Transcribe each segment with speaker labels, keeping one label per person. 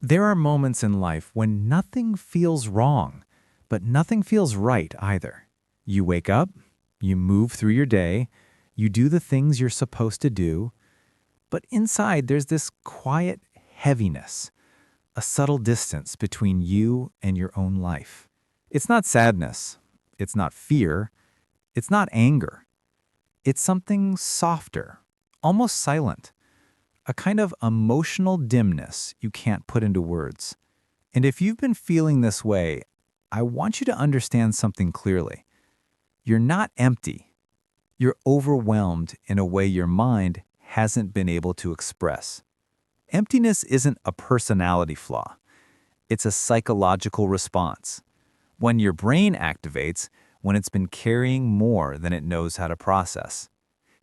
Speaker 1: There are moments in life when nothing feels wrong, but nothing feels right either. You wake up, you move through your day, you do the things you're supposed to do, but inside there's this quiet heaviness, a subtle distance between you and your own life. It's not sadness, it's not fear, it's not anger. It's something softer, almost silent, a kind of emotional dimness you can't put into words. And if you've been feeling this way, I want you to understand something clearly. You're not empty. You're overwhelmed in a way your mind hasn't been able to express. Emptiness isn't a personality flaw. It's a psychological response. When your brain activates, when it's been carrying more than it knows how to process.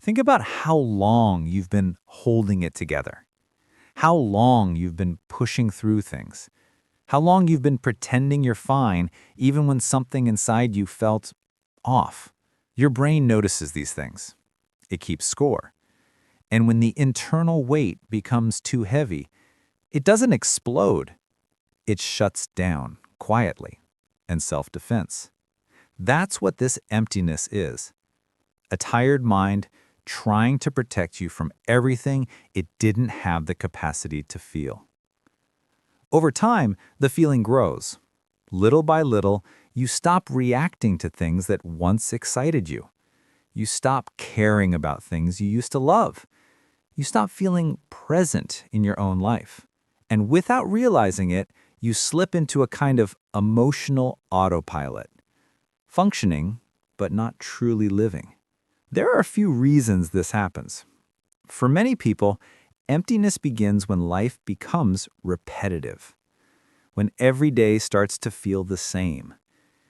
Speaker 1: Think about how long you've been holding it together. How long you've been pushing through things. How long you've been pretending you're fine even when something inside you felt off. Your brain notices these things. It keeps score. And when the internal weight becomes too heavy, it doesn't explode. It shuts down quietly in self-defense. That's what this emptiness is. A tired mind trying to protect you from everything it didn't have the capacity to feel. Over time, the feeling grows. Little by little, you stop reacting to things that once excited you. You stop caring about things you used to love. You stop feeling present in your own life. And without realizing it, you slip into a kind of emotional autopilot. Functioning, but not truly living. There are a few reasons this happens. For many people, emptiness begins when life becomes repetitive. When every day starts to feel the same.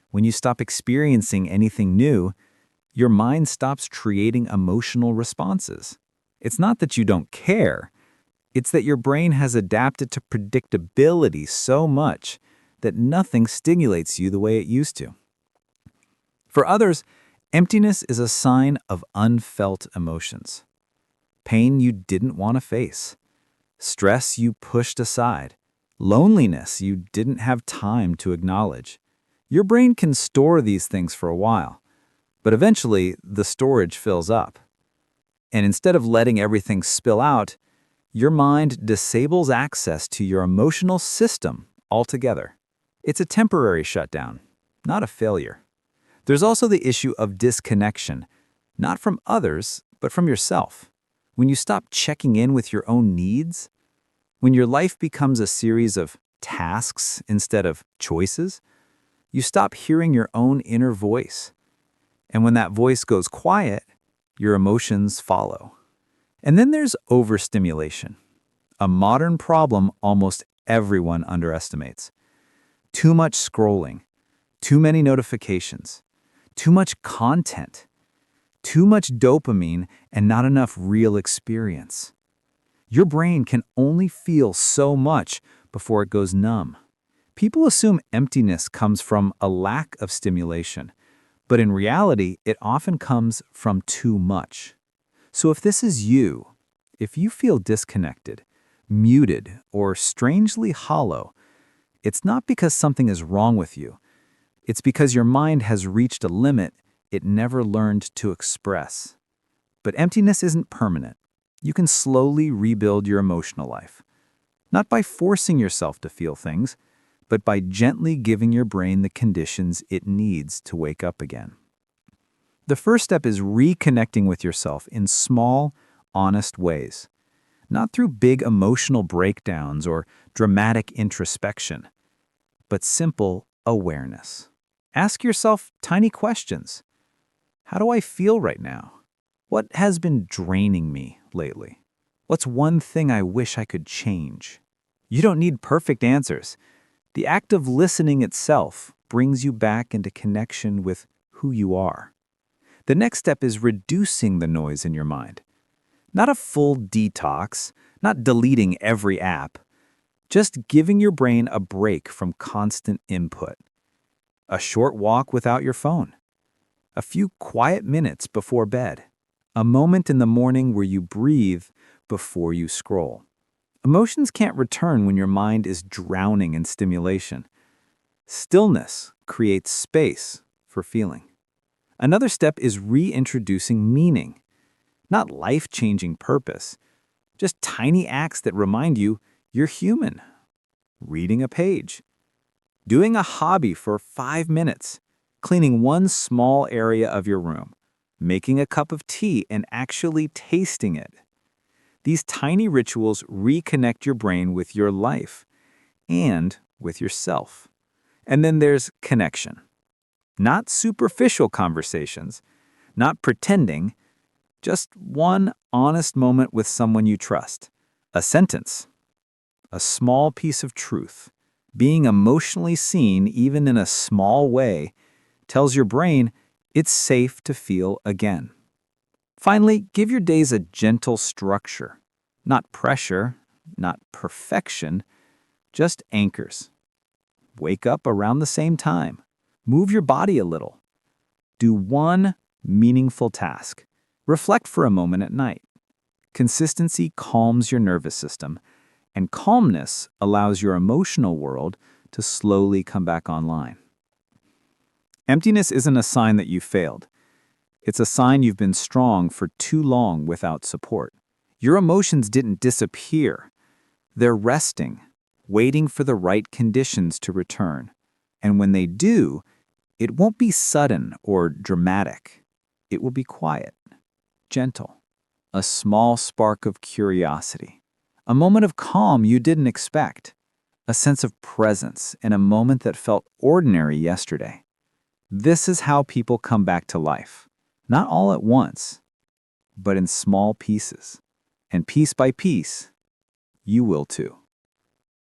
Speaker 1: When you stop experiencing anything new, your mind stops creating emotional responses. It's not that you don't care. It's that your brain has adapted to predictability so much that nothing stimulates you the way it used to. For others, emptiness is a sign of unfelt emotions. Pain you didn't want to face. Stress you pushed aside. Loneliness you didn't have time to acknowledge. Your brain can store these things for a while, but eventually the storage fills up. And instead of letting everything spill out, your mind disables access to your emotional system altogether. It's a temporary shutdown, not a failure. There's also the issue of disconnection, not from others, but from yourself. When you stop checking in with your own needs, when your life becomes a series of tasks instead of choices, you stop hearing your own inner voice. And when that voice goes quiet, your emotions follow. And then there's overstimulation, a modern problem almost everyone underestimates. Too much scrolling, too many notifications, too much content, too much dopamine, and not enough real experience. Your brain can only feel so much before it goes numb. People assume emptiness comes from a lack of stimulation, but in reality, it often comes from too much. So if this is you, if you feel disconnected, muted, or strangely hollow, it's not because something is wrong with you. It's because your mind has reached a limit it never learned to express. But emptiness isn't permanent. You can slowly rebuild your emotional life. Not by forcing yourself to feel things, but by gently giving your brain the conditions it needs to wake up again. The first step is reconnecting with yourself in small, honest ways. Not through big emotional breakdowns or dramatic introspection, but simple awareness. Ask yourself tiny questions. How do I feel right now? What has been draining me lately? What's one thing I wish I could change? You don't need perfect answers. The act of listening itself brings you back into connection with who you are. The next step is reducing the noise in your mind. Not a full detox, not deleting every app, just giving your brain a break from constant input. A short walk without your phone. A few quiet minutes before bed. A moment in the morning where you breathe before you scroll. Emotions can't return when your mind is drowning in stimulation. Stillness creates space for feeling. Another step is reintroducing meaning, not life-changing purpose, just tiny acts that remind you you're human. Reading a page, doing a hobby for 5 minutes, cleaning one small area of your room, making a cup of tea and actually tasting it. These tiny rituals reconnect your brain with your life and with yourself. And then there's connection. Not superficial conversations, not pretending, just one honest moment with someone you trust. A sentence, a small piece of truth. Being emotionally seen, even in a small way, tells your brain it's safe to feel again. Finally, give your days a gentle structure. Not pressure, not perfection, just anchors. Wake up around the same time. Move your body a little. Do one meaningful task. Reflect for a moment at night. Consistency calms your nervous system, and calmness allows your emotional world to slowly come back online. Emptiness isn't a sign that you failed. It's a sign you've been strong for too long without support. Your emotions didn't disappear. They're resting, waiting for the right conditions to return. And when they do, it won't be sudden or dramatic. It will be quiet, gentle, a small spark of curiosity, a moment of calm you didn't expect, a sense of presence in a moment that felt ordinary yesterday. This is how people come back to life, not all at once, but in small pieces. And piece by piece, you will too.